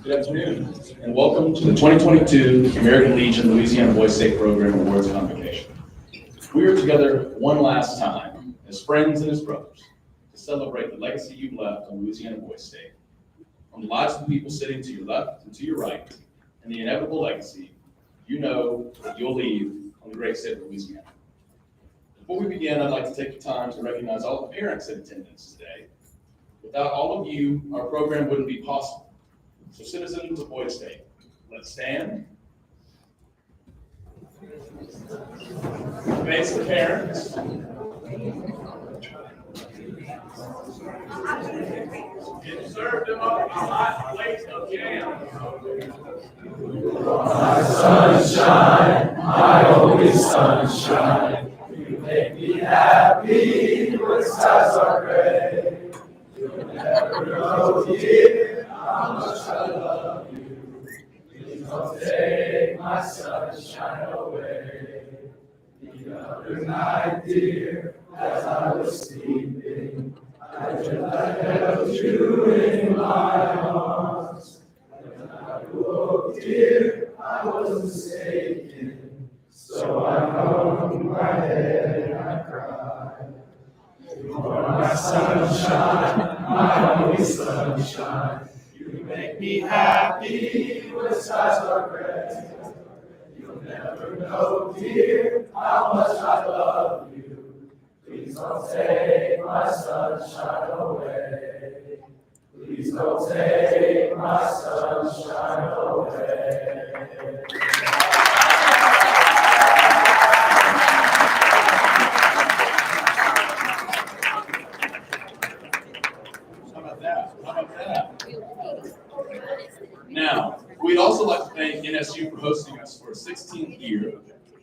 Good afternoon, and welcome to the 2022 American Legion Louisiana Boys State Program Awards Convocation. We are together one last time as friends and as brothers to celebrate the legacy you've left on Louisiana Boys State, on the lives of the people sitting to your left and to your right, and the inevitable legacy you know that you'll leave on the great state of Louisiana. Before we begin, I'd like to take the time to recognize all the parents in attendance today. Without all of you, our program wouldn't be possible. So citizens of Boys State, let's stand. Face the parents. Serve them up a hot plate of jam. My sunshine, my only sunshine, you make me happy when skies are gray. You'll never know, dear, how much I love you. Please don't take my sunshine away. The other night, dear, as I was sleeping, I dreamt I held you in my arms. When I woke, dear, I was mistaken. So I hung my head and I cried. You are my sunshine, my only sunshine. You make me happy when skies are gray. You'll never know, dear, how much I love you. Please don't take my sunshine away. Please don't take my sunshine away. How about that? Now, we'd also like to thank NSU for hosting us for a 16th year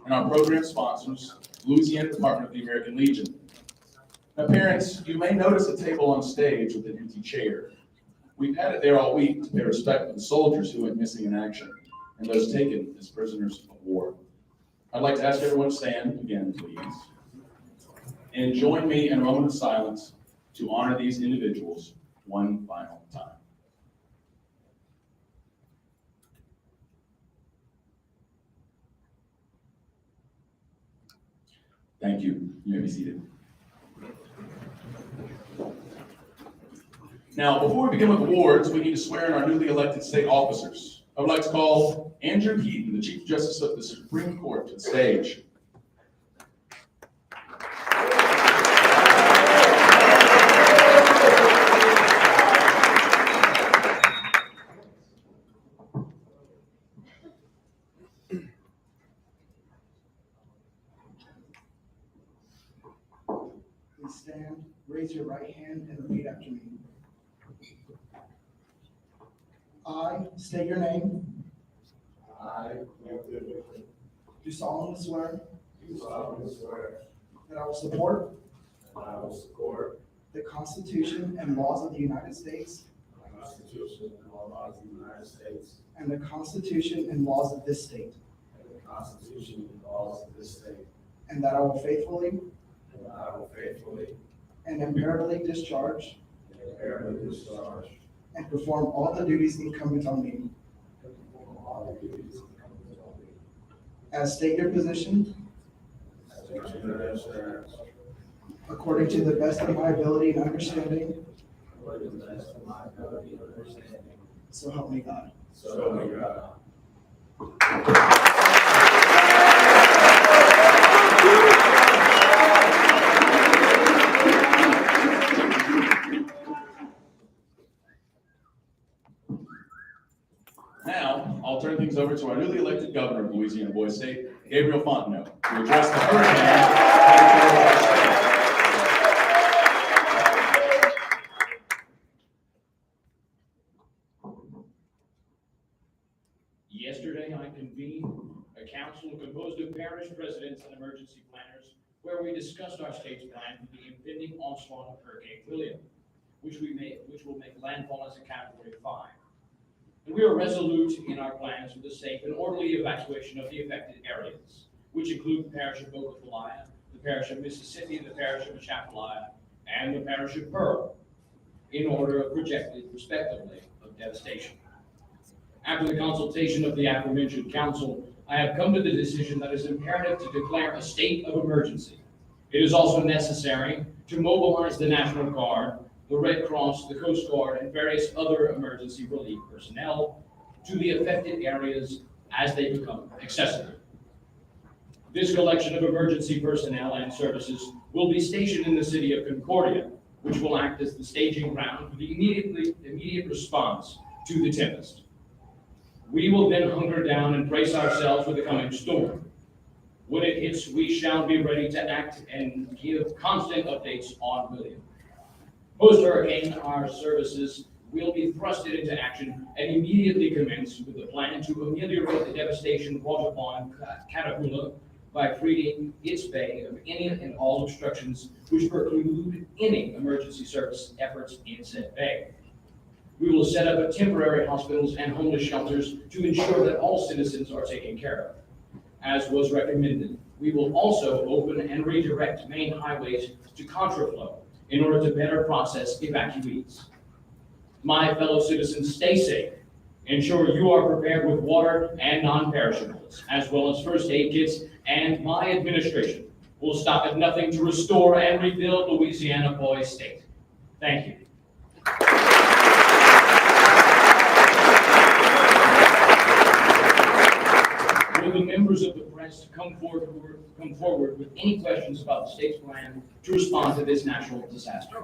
and our program sponsors, Louisiana Department of the American Legion. Now, parents, you may notice a table on stage with an empty chair. We've had it there all week to pay respect to the soldiers who went missing in action and those taken as prisoners of war. I'd like to ask everyone to stand again, please, and join me in a moment of silence to honor these individuals one final time. Thank you. You may be seated. Now, before we begin with awards, we need to swear in our newly elected state officers. I would like to call Andrew Heaton, the Chief Justice of the Supreme Court, to the stage. Please stand, raise your right hand, and repeat after me. I state your name. I Do solemnly swear do solemnly swear that I will support that I will support the Constitution and laws of the United States the Constitution and laws of the United States and the Constitution and laws of this state, and the Constitution and laws of this state, and that I will faithfully and that I will faithfully and impartially discharge and fairly discharge and perform all the duties incumbent on me and perform all the duties incumbent on me as state your position as a judicial according to the best of my ability and understanding, according to the best of my ability and understanding. so help me God. So help me God. Now, I'll turn things over to our newly elected governor of Louisiana Boys State, Gabriel Fontenot, to address the hurricane. Yesterday, I convened a council composed of parish presidents and emergency planners where we discussed our state's plan for the impending onslaught of Hurricane William, which will make landfall as a Category 5. And we are resolute in our plans for the safe and orderly evacuation of the affected areas, which include the parish of Bogatalaya, the parish of Mississippi, the parish of Atchafalaya, and the parish of Pearl, in order of projected, respectively, of devastation. After the consultation of the aforementioned council, I have come to the decision that it is imperative to declare a state of emergency. It is also necessary to mobilize the National Guard, the Red Cross, the Coast Guard, and various other emergency relief personnel to the affected areas as they become accessible. This collection of emergency personnel and services will be stationed in the city of Concordia, which will act as the staging ground for the immediate response to the tempest. We will then hunker down and brace ourselves for the coming storm. When it hits, we shall be ready to act and give constant updates on William. Post-hurricane, our services will be thrusted into action and immediately commence with a plan to ameliorate the devastation brought upon Catahoula by freeing its bay of any and all obstructions which preclude any emergency service efforts in said bay. We will set up temporary hospitals and homeless shelters to ensure that all citizens are taken care of. As was recommended, we will also open and redirect main highways to contraflow in order to better process evacuees. My fellow citizens, stay safe. Ensure you are prepared with water and non-perishables, as well as first aid kits, and my administration will stop at nothing to restore and rebuild Louisiana Boys State. Thank you. Will the members of the press come forward with any questions about the state's plan to respond to this natural disaster?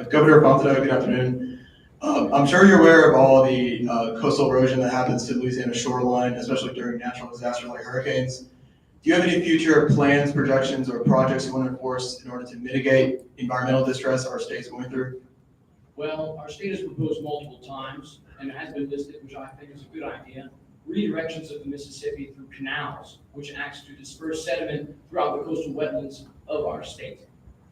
Governor Fontenot, good afternoon. I'm sure you're aware of all the coastal erosion that happens to Louisiana shoreline, especially during natural disasters like hurricanes. Do you have any future plans, projections, or projects you want to enforce in order to mitigate environmental distress our state's going through? Well, our state has proposed multiple times, and it has been listed, which I think is a good idea, redirections of the Mississippi through canals, which acts to disperse sediment throughout the coastal wetlands of our state.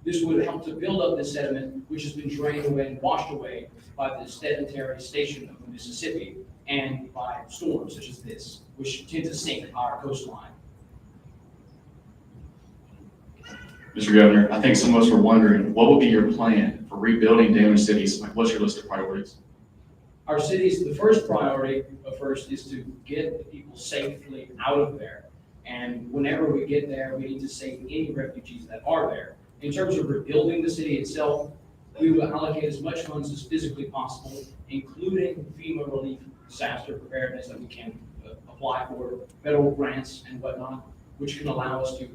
This would help to build up the sediment, which has been drained away and washed away by the sedentary station of the Mississippi and by storms such as this, which tend to sink our coastline. Mr. Governor, I think some of us were wondering, what would be your plan for rebuilding damaged cities? Like, what's your list of priorities? Our cities, the first priority is to get the people safely out of there. And whenever we get there, we need to save any refugees that are there. In terms of rebuilding the city itself, we will allocate as much funds as physically possible, including FEMA relief disaster preparedness that we can apply for, federal grants and whatnot, which can allow us to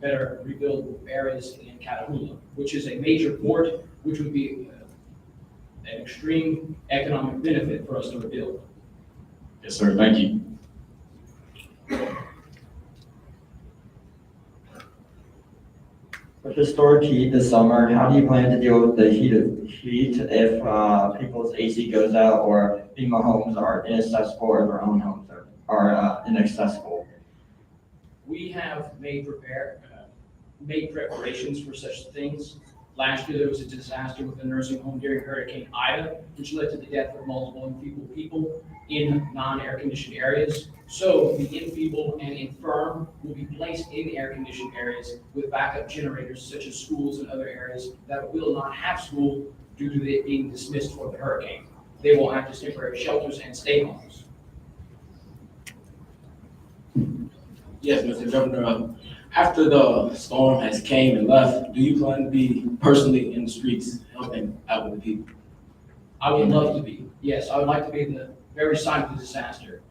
better rebuild areas in Catahoula, which is a major port, which would be an extreme economic benefit for us to rebuild. Yes, sir. Thank you. With the stored heat this summer, how do you plan to deal with the heat if people's AC goes out or FEMA homes are inaccessible or their own homes are inaccessible? We have made preparations for such things. Last year, there was a disaster with a nursing home during Hurricane Ida, which led to the death of multiple enfeebled people in non-air conditioned areas. So the enfeebled and infirm will be placed in air conditioned areas with backup generators such as schools and other areas that will not have school due to it being dismissed for the hurricane. They will act as temporary shelters and stay homes. Yes, Mr. Governor, after the storm has came and left, do you plan to be personally in the streets helping out with the people? I would love to be. Yes, I would like to be in the very site of the disaster.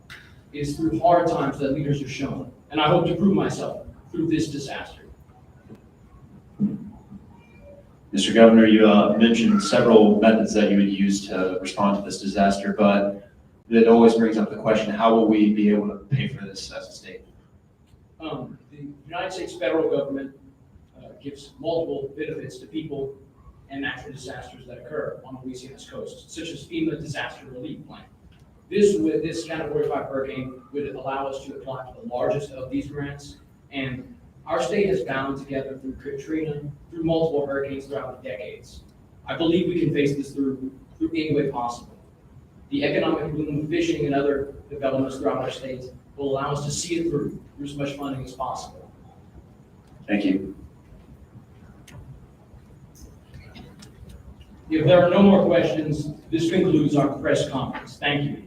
It is through hard times that leaders are shown, and I hope to prove myself through this disaster. Mr. Governor, you mentioned several methods that you would use to respond to this disaster, but it always brings up the question, how will we be able to pay for this as a state? The United States federal government gives multiple benefits to people and natural disasters that occur on Louisiana's coast, such as FEMA disaster relief plan. This Category 5 hurricane would allow us to apply for the largest of these grants, and our state has bound together through Katrina, through multiple hurricanes throughout the decades. I believe we can face this through any way possible. The economic boom, fishing, and other developments throughout our state will allow us to see it through as much funding as possible. Thank you. If there are no more questions, this concludes our press conference. Thank you.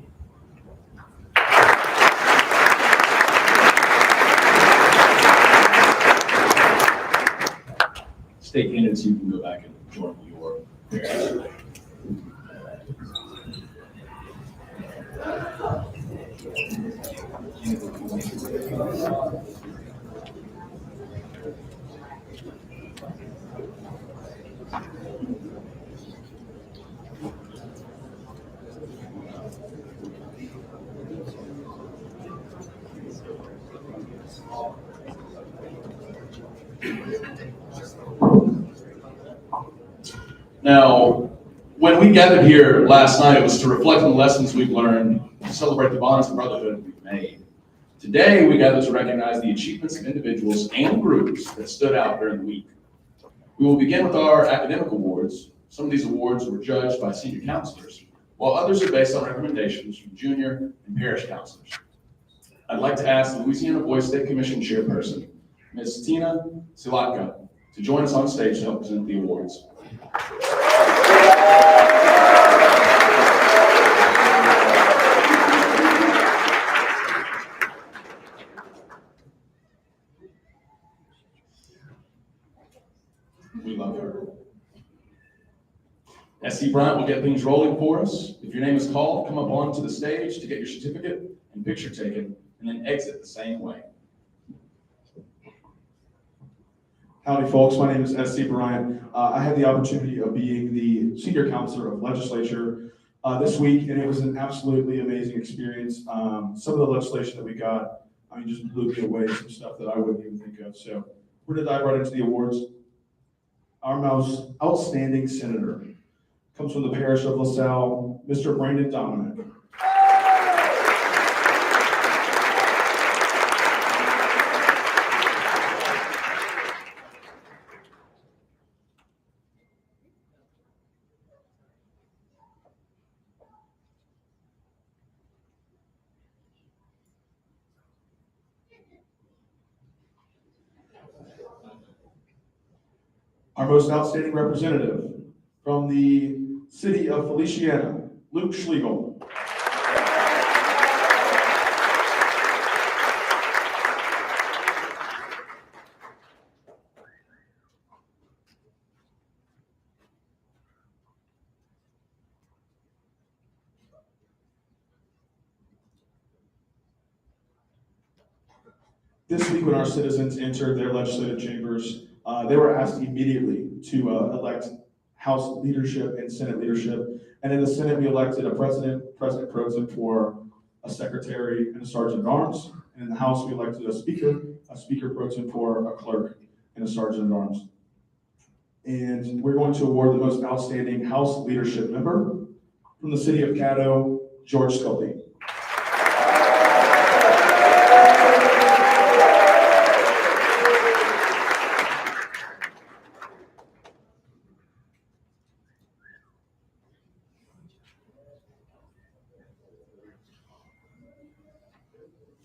State candidates, you can go back and join your pairs. Now, when we gathered here last night, it was to reflect on the lessons we've learned, to celebrate the bonds and brotherhood we've made. Today, we gather to recognize the achievements of individuals and groups that stood out during the week. We will begin with our academic awards. Some of these awards were judged by senior counselors, while others are based on recommendations from junior and parish counselors. I'd like to ask the Louisiana Boys State Commission Chairperson, Ms. Tina Silatka, to join us on stage to help present the awards. We love her. S.C. Bryant will get things rolling for us. If your name is called, come up onto the stage to get your certificate and picture taken, and then exit the same way. Howdy, folks. My name is S.C. Bryant. I had the opportunity of being the senior counselor of legislature this week, and it was an absolutely amazing experience. Some of the legislation that we got, just blew me away, some stuff that I wouldn't even think of. So we're going to dive right into the awards. Our most outstanding senator comes from the parish of LaSalle, Mr. Brandon Dominic. Our most outstanding representative from the city of Feliciana, Luke Schlegel. This week when our citizens entered their legislative chambers, they were asked immediately to elect House leadership and Senate leadership. And in the Senate, we elected a president pro tem for a secretary and a sergeant at arms. And in the House, we elected a speaker pro tem for a clerk and a sergeant at arms. And we're going to award the most outstanding House leadership member from the city of Caddo, George Scully.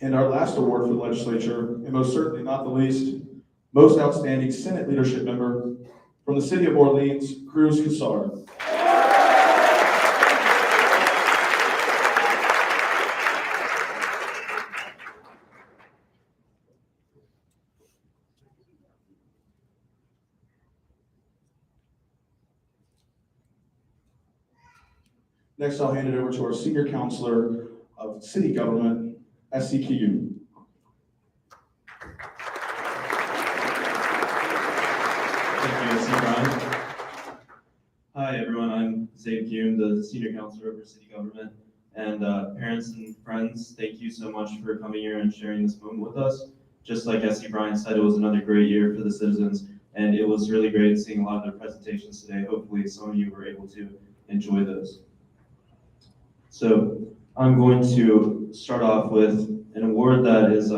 And our last award for the legislature, and most certainly not the least, most outstanding Senate leadership member from the city of Orleans, Cruz Cassar. Next, I'll hand it over to our senior counselor of city government, SCQ. Thank you, S.C. Bryant. Hi, everyone. I'm Zabe Kuhn, the senior counselor over city government. And parents and friends, thank you so much for coming here and sharing this moment with us. Just like S.C. Bryant said, it was another great year for the citizens, and it was really great seeing a lot of their presentations today. Hopefully, some of you were able to enjoy those. So I'm going to start off with an award that is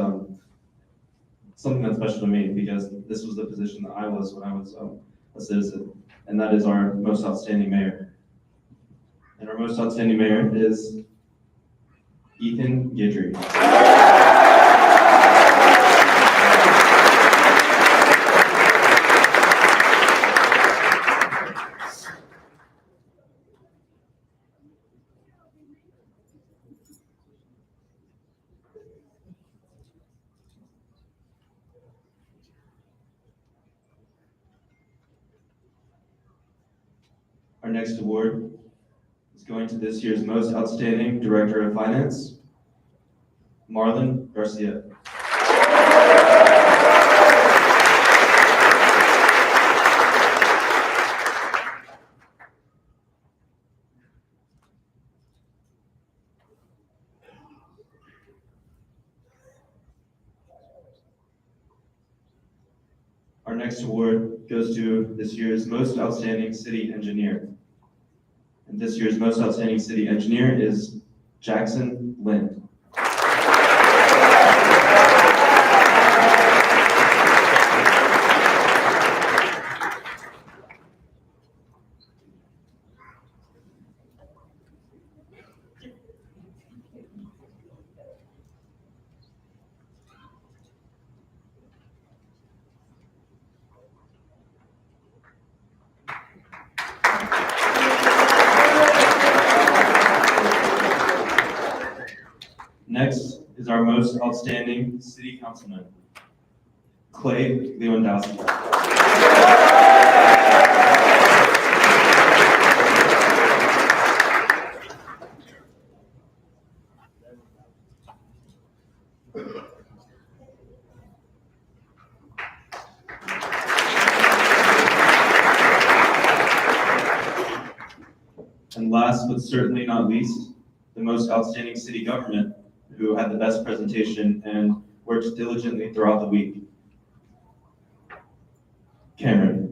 something that's special to me, because this was the position that I was when I was a citizen, and that is our most outstanding mayor. And our most outstanding mayor is Ethan Guidry. Our next award is going to this year's Most Outstanding Director of Finance, Marlon Garcia. Our next award goes to this year's Most Outstanding City Engineer. And this year's Most Outstanding City Engineer is Jackson Lind. Next is our Most Outstanding City Councilman, Clay Lewandowski. And last but certainly not least, the Most Outstanding City Government, who had the best presentation and worked diligently throughout the week, Cameron.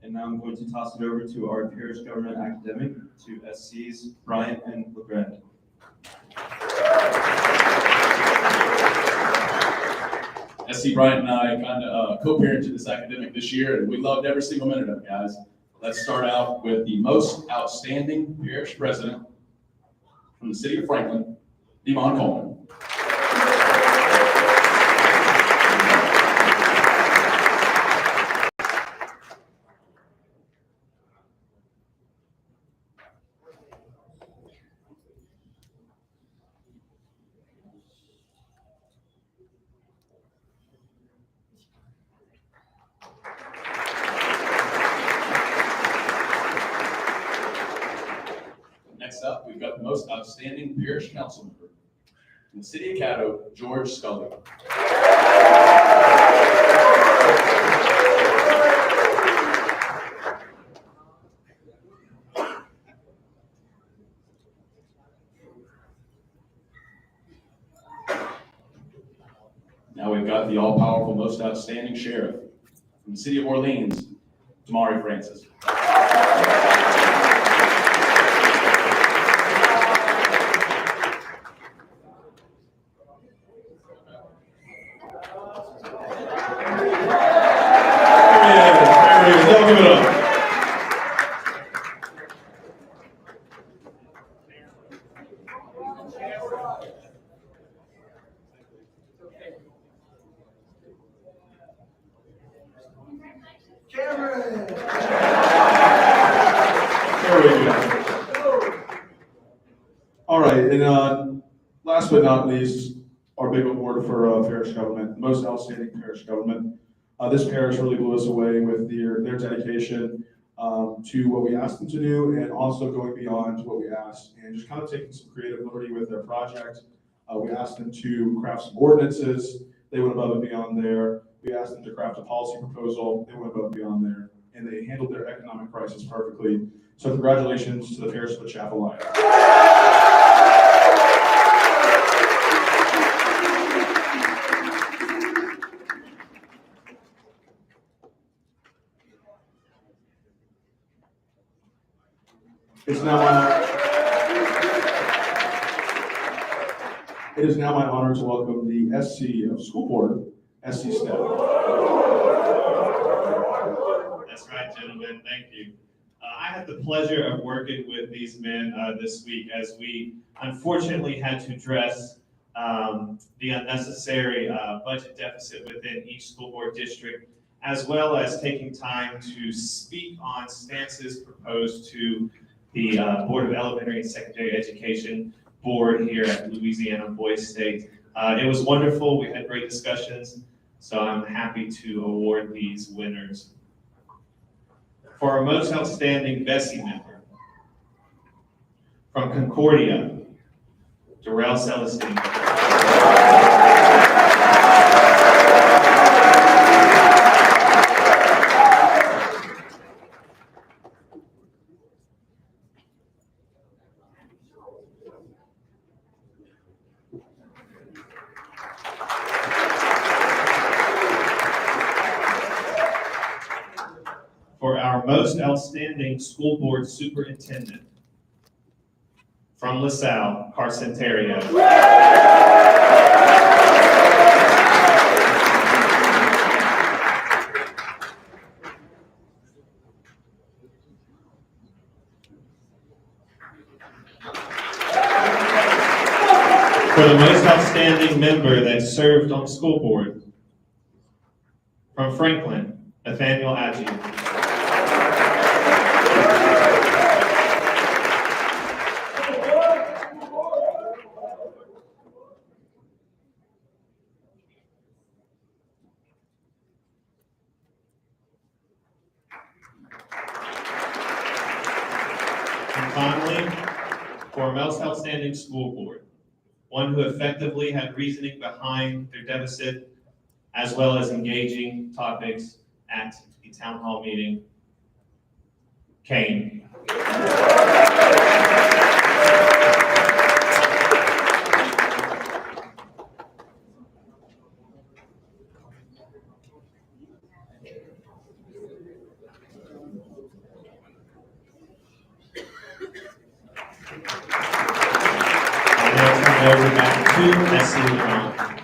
And now I'm going to toss it over to our parish government academic, to SCs Bryant and LeGrand. SC Bryant and I kind of co-parented this academic this year, and we loved every single minute of it, guys. Let's start out with the Most Outstanding Parish President from the city of Franklin, Demon Coleman. Next up, we've got the Most Outstanding Parish Council Member from the city of Caddo, George Scully. Now we've got the all-powerful Most Outstanding Sheriff from the city of Orleans, Tamari Francis. Y'all give it up. Cameron! There we go. All right, and last but not least, our big award for parish government, Most Outstanding Parish Government. This parish really blew us away with their dedication to what we asked them to do, and also going beyond what we asked, and just kind of taking some creative liberty with their project. We asked them to craft some ordinances. They went above and beyond there. We asked them to craft a policy proposal. They went above and beyond there, and they handled their economic crisis perfectly. So congratulations to the parish of the Chapel Lion. It is now my honor to welcome the SC of School Board, SC staff. That's right, gentlemen, thank you. I had the pleasure of working with these men this week as we unfortunately had to address the unnecessary budget deficit within each school board district, as well as taking time to speak on stances proposed to the Board of Elementary and Secondary Education Board here at Louisiana Boys State. It was wonderful. We had great discussions, so I'm happy to award these winners. For our most outstanding Bessie member, from Concordia, Darrell Celestine. For our most outstanding school board superintendent, from LaSalle, Carson Terrio. For the most outstanding member that served on the school board, from Franklin, Nathaniel Adjie. And finally, for our most outstanding school board, one who effectively had reasoning behind their deficit, as well as engaging topics at the town hall meeting, Kane. Over back to S.C. LeBron.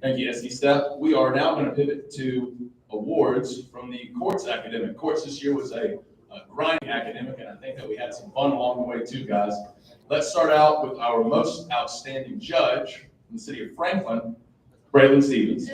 Thank you, SC Step. We are now going to pivot to awards from the courts academic. Courts this year was a grinding academic, and I think that we had some fun along the way too, guys. Let's start out with our most outstanding judge from the city of Franklin, Braylon Stevens.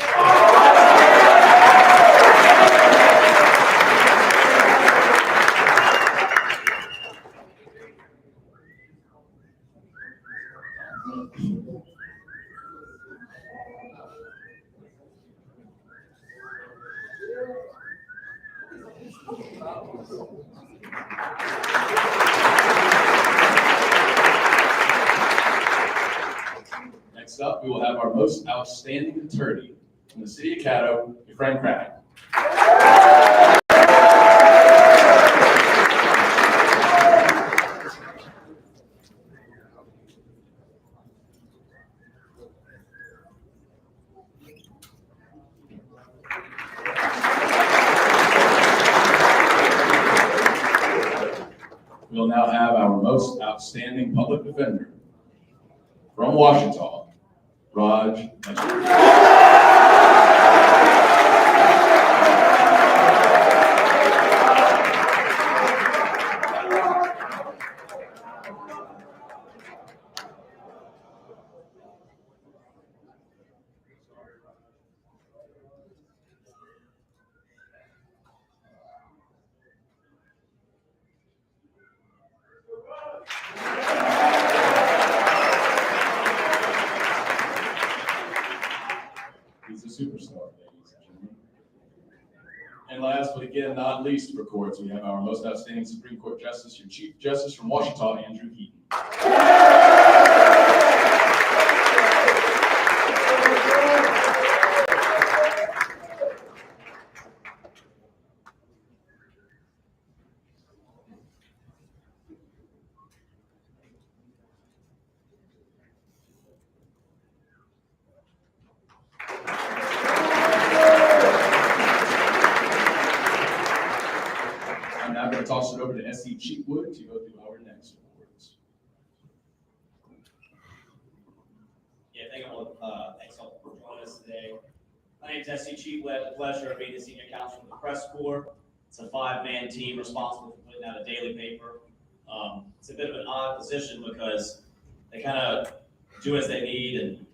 Next up, we will have our most outstanding attorney from the city of Caddo, Frank Craddock. We'll now have our most outstanding public defender from Washington, Raj Mehta. He's a superstar, ladies and gentlemen. And last, but again, not least for courts, we have our most outstanding Supreme Court Justice, your Chief Justice from Washington, Andrew Heaton. I'm now going to toss it over to S.C. Cheapwood to go through our next awards. Yeah, thanks all for joining us today. My name is S.C. Cheapwood. I have the pleasure of being the senior counsel of the press corps. It's a 5-man team responsible for putting out a daily paper. It's a bit of an odd position because they kind of do as they need and,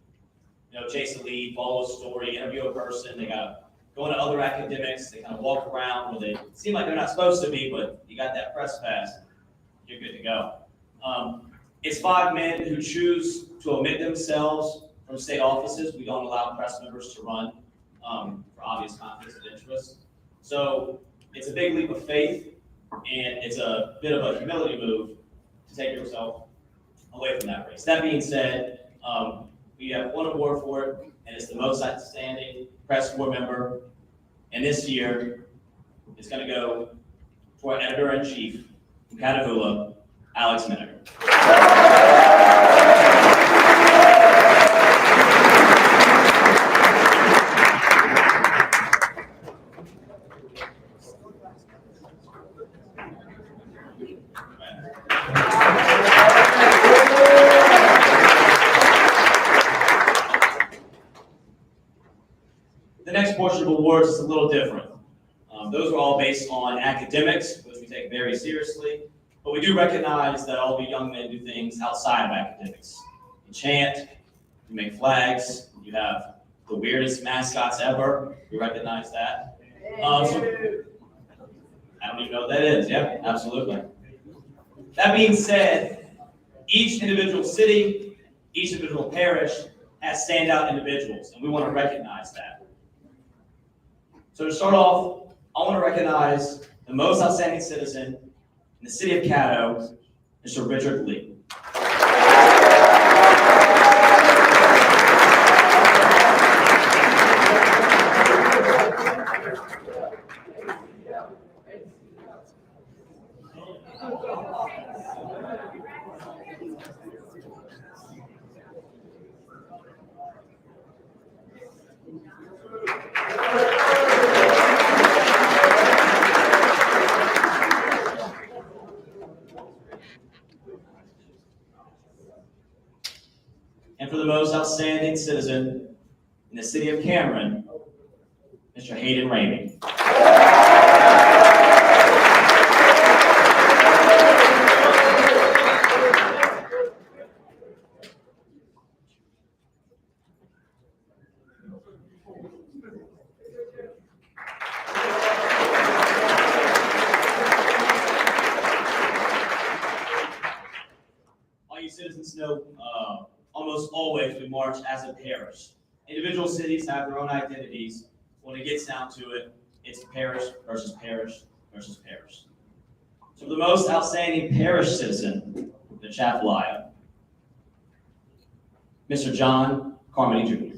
chase the lead, follow a story, interview a person. They got to go into other academics. They kind of walk around where they seem like they're not supposed to be, but you got that press pass, you're good to go. It's 5 men who choose to omit themselves from state offices. We don't allow press members to run for obvious conflicts of interest. So it's a big leap of faith, and it's a bit of a humility move to take yourself away from that race. That being said, we have one award for it, and it's the most outstanding press corps member. And this year, it's going to go to our editor-in-chief from Catahoula, Alex Minniger. The next portion of awards is a little different. Those are all based on academics, which we take very seriously, but we do recognize that all the young men do things outside of academics. You chant, you make flags, you have the weirdest mascots ever. We recognize that. I don't even know what that is. Yeah, absolutely. That being said, each individual city, each individual parish has standout individuals, and we want to recognize that. So to start off, I want to recognize the most outstanding citizen in the city of Caddo, Mr. Richard Lee. And for the most outstanding citizen in the city of Cameron, Mr. Hayden Ramey. All you citizens know, almost always we march as a parish. Individual cities have their own identities. When it gets down to it, it's parish versus parish versus parish. So the most outstanding parish citizen in the Chapelaya, Mr. John Carmody Jr.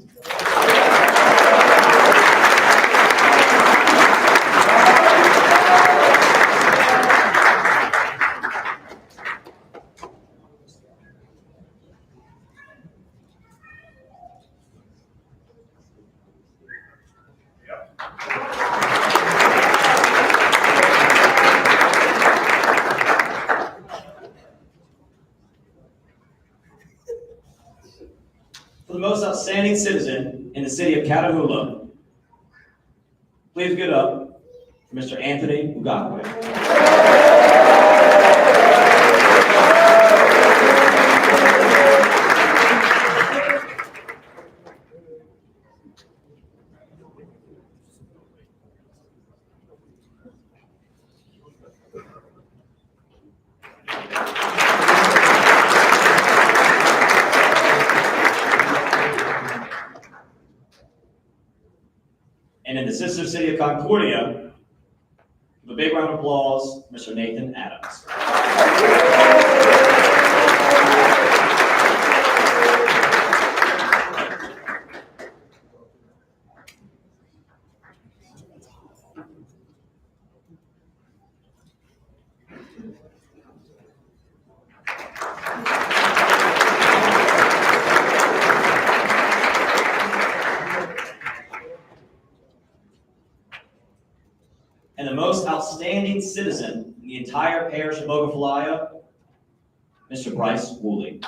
For the most outstanding citizen in the city of Catahoula, please get up for Mr. Anthony Ugakwe. And in the sister city of Concordia, with a big round of applause, Mr. Nathan Adams. And the most outstanding citizen in the entire parish of Ogallala, Mr. Bryce Woolley.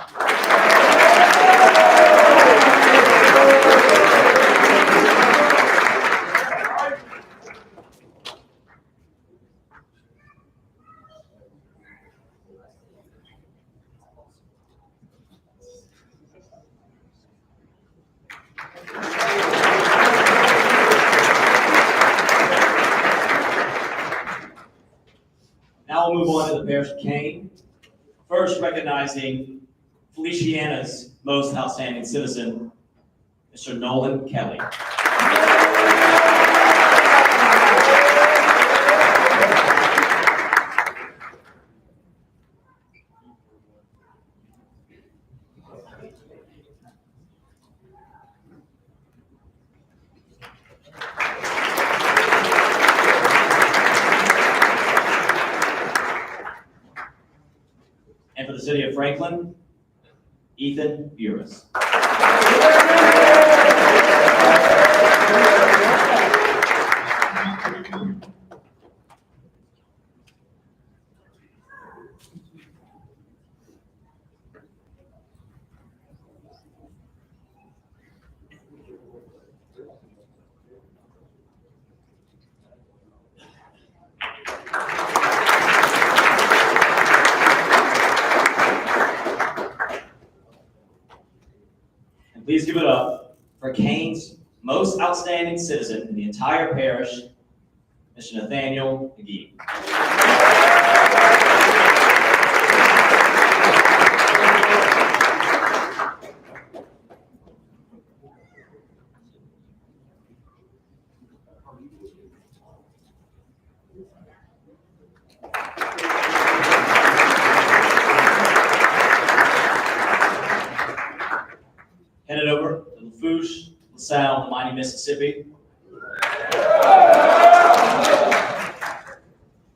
move on to the parish of Kane. First, recognizing Feliciana's most outstanding citizen, Mr. Nolan Kelly. And for the city of Franklin, Ethan Buras. Please give it up for Kane's most outstanding citizen in the entire parish, Mr. Nathaniel McGee. Headed over to Lafourche, LaSalle, the mighty Mississippi.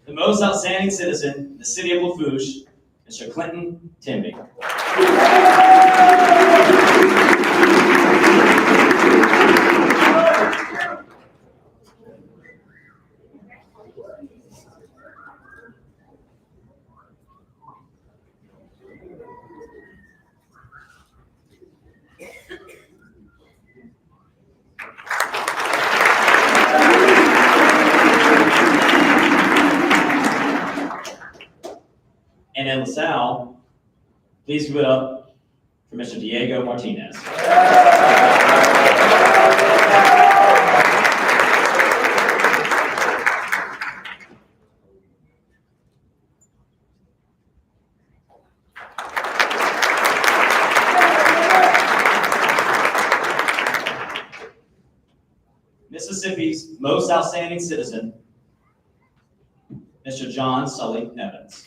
The most outstanding citizen in the city of Lafourche, Mr. Clinton Timby. And in LaSalle, please give it up for Mr. Diego Martinez. Mississippi's most outstanding citizen, Mr. John Sully Evans.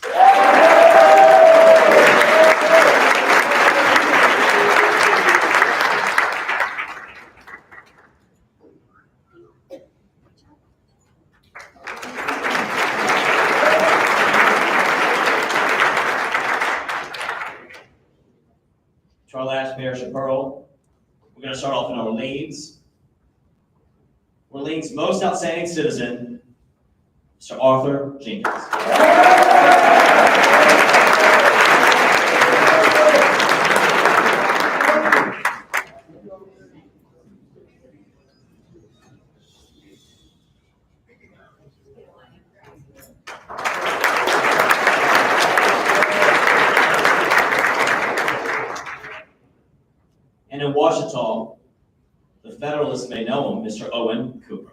To our last parish of Pearl, we're going to start off in Orleans. Orleans' most outstanding citizen, Mr. Arthur Jenkins. And in Ouachita, the Federalists may know him, Mr. Owen Cooper.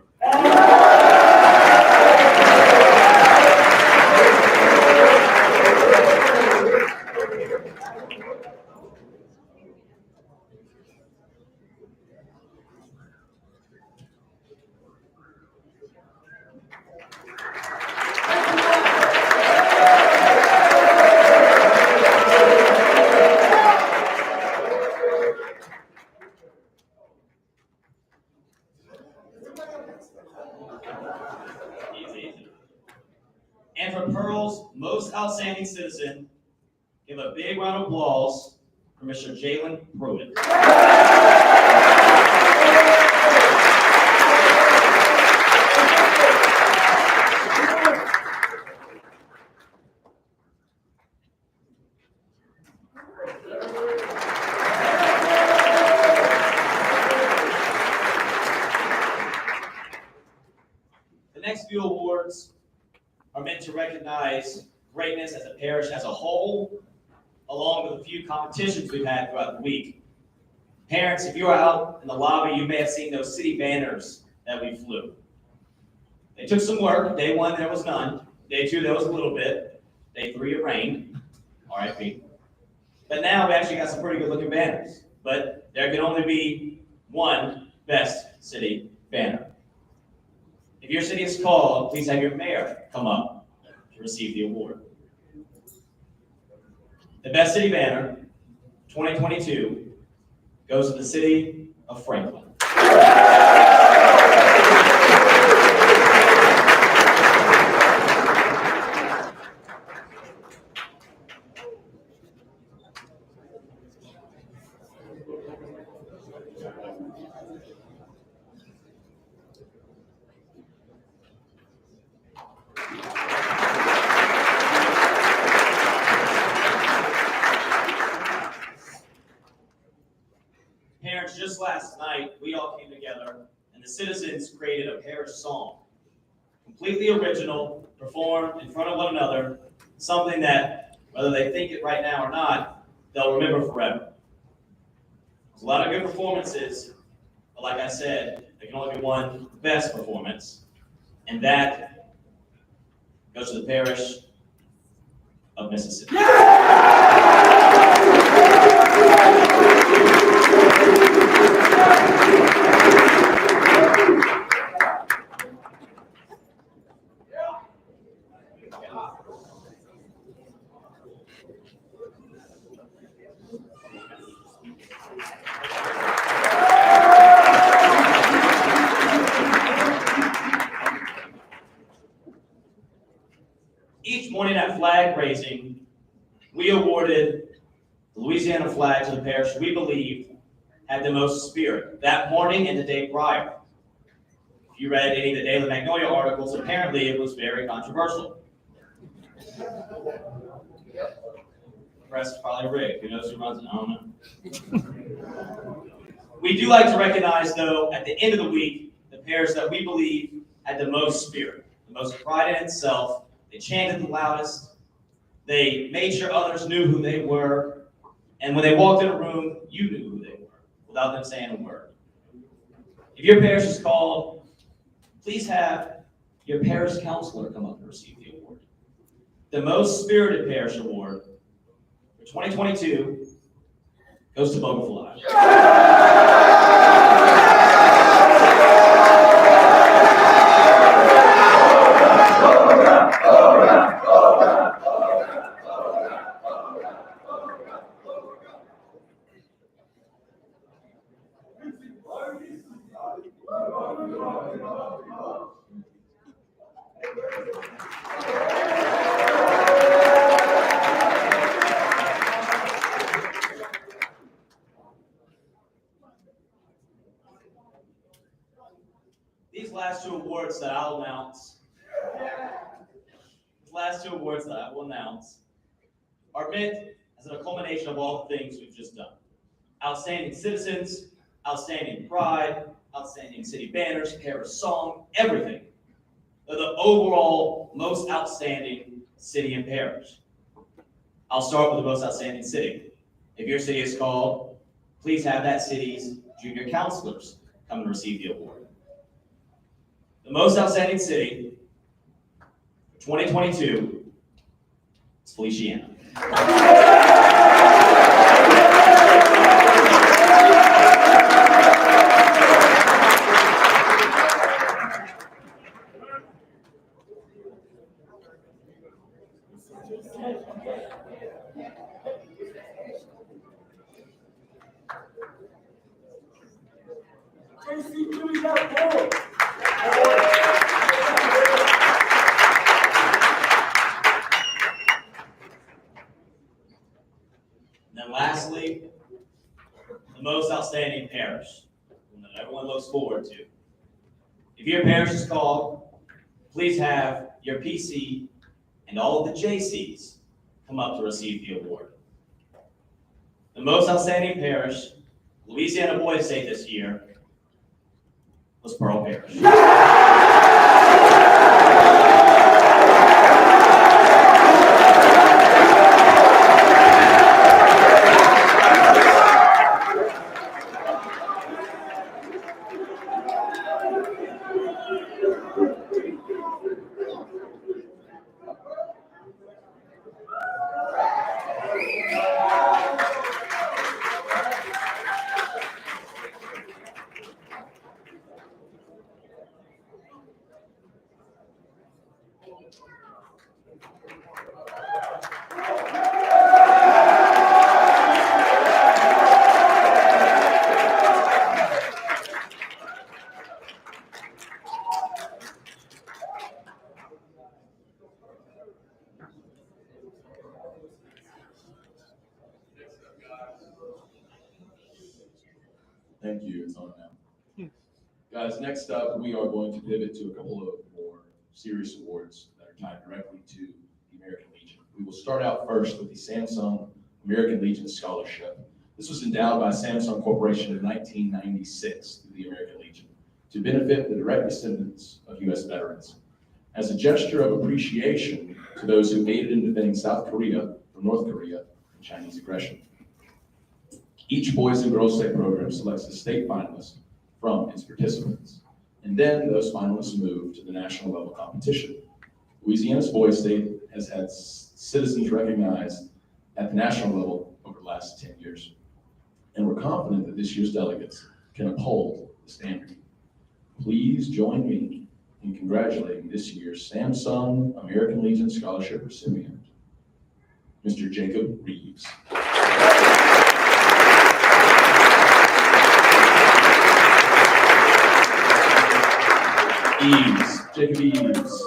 And for Pearl's most outstanding citizen, give a big round of applause for Mr. Jalen Pruitt. The next few awards are meant to recognize greatness as a parish as a whole, along with a few competitions we've had throughout the week. Parents, if you are out in the lobby, you may have seen those city banners that we flew. They took some work. Day one, there was none. Day two, there was a little bit. Day 3 it rained, RIP. But now we actually got some pretty good looking banners. But there can only be one best city banner. If your city is called, please have your mayor come up to receive the award. The best city banner, 2022, goes to the city of Franklin. Parents, just last night, we all came together and the citizens created a parish song. Completely original, performed in front of one another, something that, whether they think it right now or not, they'll remember forever. There's a lot of good performances, but like I said, there can only be one best performance, and that goes to the parish of Mississippi. Each morning at flag raising, we awarded the Louisiana flag to the parish we believed had the most spirit that morning and the day prior. If you read any of the Daily Magnolia articles, apparently it was very controversial. The press is probably rigged. Who knows who runs it? I don't know. We do like to recognize, though, at the end of the week, the parish that we believe had the most spirit, the most pride in itself. They chanted the loudest. They made sure others knew who they were. And when they walked in a room, you knew who they were without them saying a word. If your parish is called, please have your parish counselor come up and receive the award. The Most Spirited Parish Award for 2022 goes to Bogafly. These last two awards that I will announce are meant as a culmination of all the things we've just done. Outstanding citizens, outstanding pride, outstanding city banners, parish song, everything. They're the overall most outstanding city and parish. I'll start with the most outstanding city. If your city is called, please have that city's junior counselors come and receive the award. The most outstanding city for 2022 is Feliciana. And then lastly, the most outstanding parish, one that everyone looks forward to. If your parish is called, please have your PC and all of the JCs come up to receive the award. The most outstanding parish, Louisiana Boys State this year, was Pearl Parish. Thank you, it's on now. Guys, next up, we are going to pivot to a couple of more serious awards that are tied directly to the American Legion. We will start out first with the Samsung American Legion Scholarship. This was endowed by Samsung Corporation in 1996 through the American Legion to benefit the direct descendants of U.S. veterans. As a gesture of appreciation to those who aided in defending South Korea from North Korea and Chinese aggression. Each Boys and Girls State program selects a state finalist from its participants, and then those finalists move to the national level competition. Louisiana's Boys State has had citizens recognized at the national level over the last 10 years, and we're confident that this year's delegates can uphold the standard. Please join me in congratulating this year's Samsung American Legion Scholarship recipient, Mr. Jacob Reeves. Jacob Eves.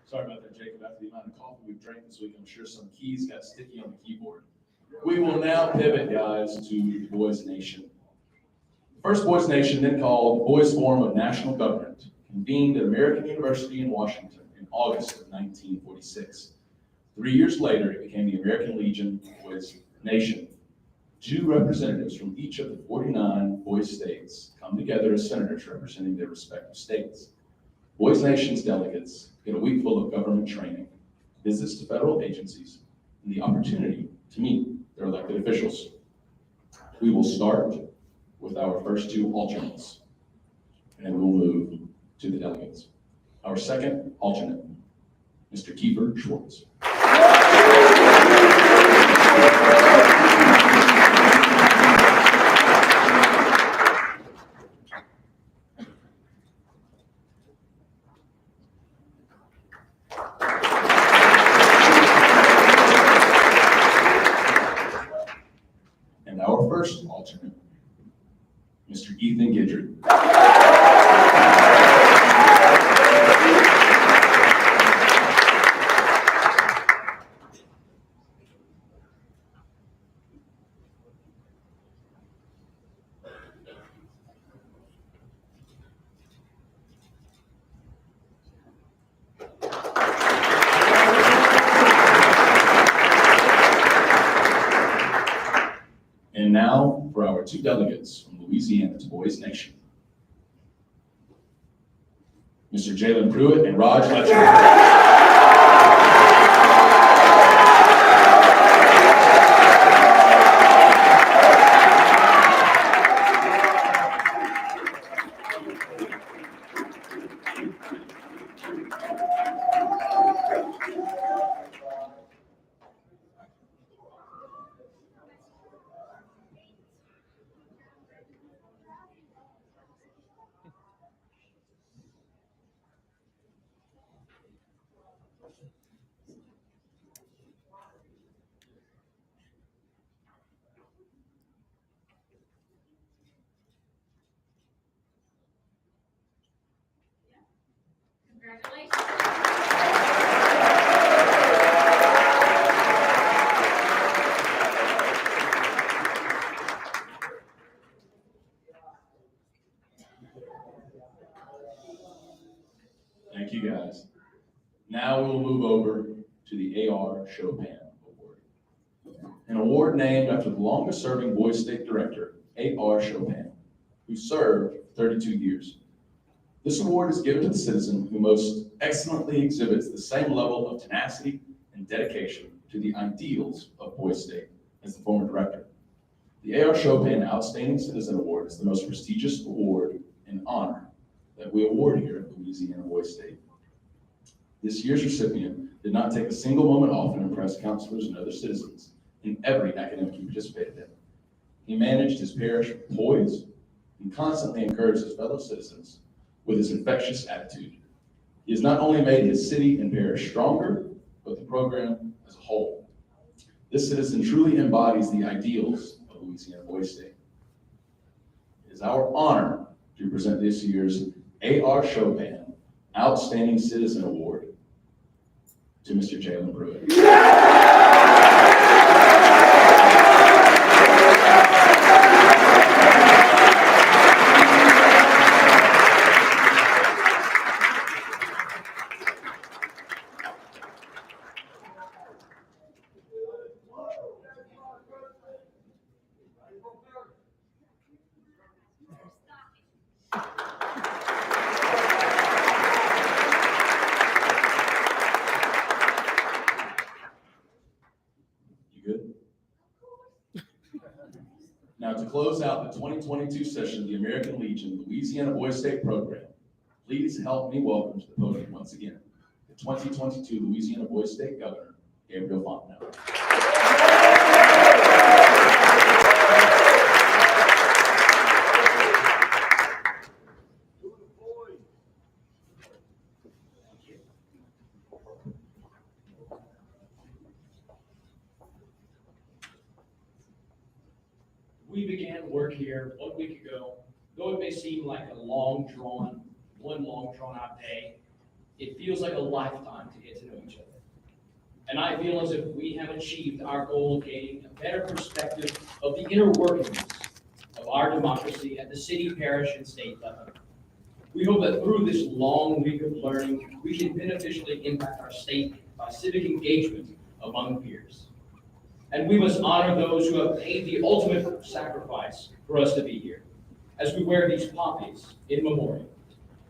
Sorry about that, Jacob. After the amount of coffee we've drank this week, I'm sure some keys got sticky on the keyboard. We will now pivot, guys, to the Boys Nation. The first Boys Nation, then called Boys Forum of National Government, convened at American University in Washington in August of 1946. 3 years later, it became the American Legion Boys Nation. 2 representatives from each of the 49 Boys states come together as senators representing their respective states. Boys Nation's delegates get a week full of government training, visits to federal agencies, and the opportunity to meet their elected officials. We will start with our first 2 alternates, and then we'll move to the delegates. Our second alternate, Mr. Kiefer Schwartz. And our first alternate, Mr. Ethan Gidry. And now for our 2 delegates from Louisiana's Boys Nation. Mr. Jalen Pruitt and Raj Letcher. Thank you, guys. Now we will move over to the A.R. Chopin Award. An award named after the longest-serving Boys State Director, A.R. Chopin, who served 32 years. This award is given to the citizen who most excellently exhibits the same level of tenacity and dedication to the ideals of Boys State as the former director. The A.R. Chopin Outstanding Citizen Award is the most prestigious award and honor that we award here at Louisiana Boys State. This year's recipient did not take a single moment off and impress counselors and other citizens in every academic he participated in. He managed his parish with poise and constantly encouraged his fellow citizens with his infectious attitude. He has not only made his city and parish stronger, but the program as a whole. This citizen truly embodies the ideals of Louisiana Boys State. It is our honor to present this year's A.R. Chopin Outstanding Citizen Award to Mr. Jalen Pruitt. Now, to close out the 2022 session of the American Legion Louisiana Boys State Program, please help me welcome to the podium once again the 2022 Louisiana Boys State Governor, Gabriel Fontenot. We began work here 1 week ago. Though it may seem like one long drawn out day, it feels like a lifetime to get to know each other. And I feel as if we have achieved our goal of gaining a better perspective of the inner workings of our democracy at the city, parish, and state level. We hope that through this long week of learning, we can beneficially impact our state by civic engagement among peers. And we must honor those who have paid the ultimate sacrifice for us to be here, as we wear these poppies in memoriam.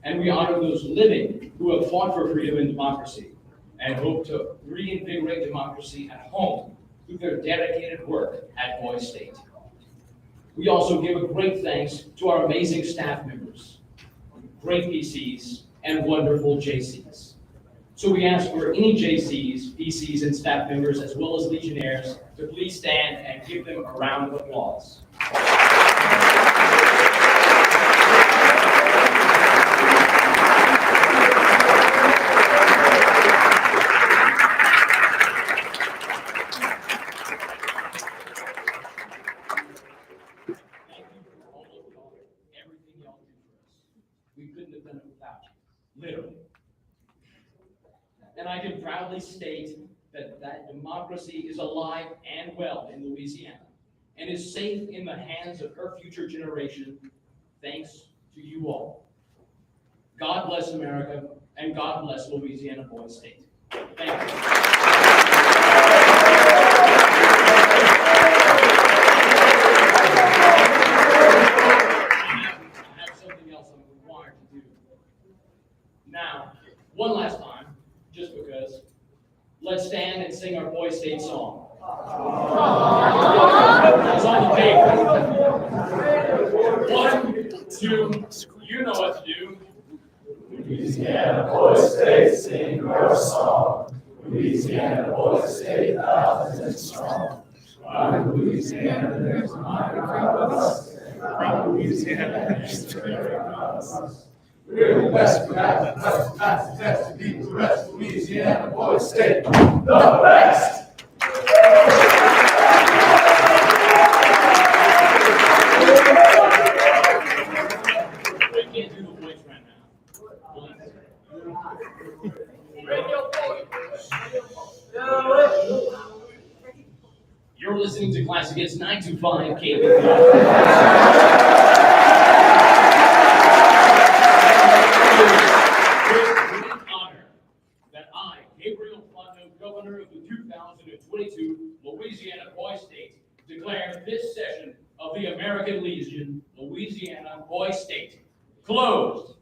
And we honor those living who have fought for freedom and democracy and hope to reinvigorate democracy at home through their dedicated work at Boys State. We also give a great thanks to our amazing staff members, great PCs, and wonderful JCs. So we ask for any JCs, PCs, and staff members, as well as Legionnaires, to please stand and give them a round of applause. We couldn't have done it without you, literally. And I can proudly state that democracy is alive and well in Louisiana and is safe in the hands of her future generation, thanks to you all. God bless America, and God bless Louisiana Boys State. Thank you. Now, one last time, just because, let's stand and sing our Boys State song. It's on the paper. 1, 2, you know what to do. Louisiana Boys State, sing your song. Louisiana Boys State, thousands strong. Our Louisiana, there's a mighty crowd of us. Our Louisiana, there's a very proud of us. We're the best, we're not the best to beat the rest. Louisiana Boys State, the best. I can't do the voice right now. You're listening to Classic Hits 925 KBP. Governor of the 2022 Louisiana Boys State, declare this session of the American Legion Louisiana Boys State closed.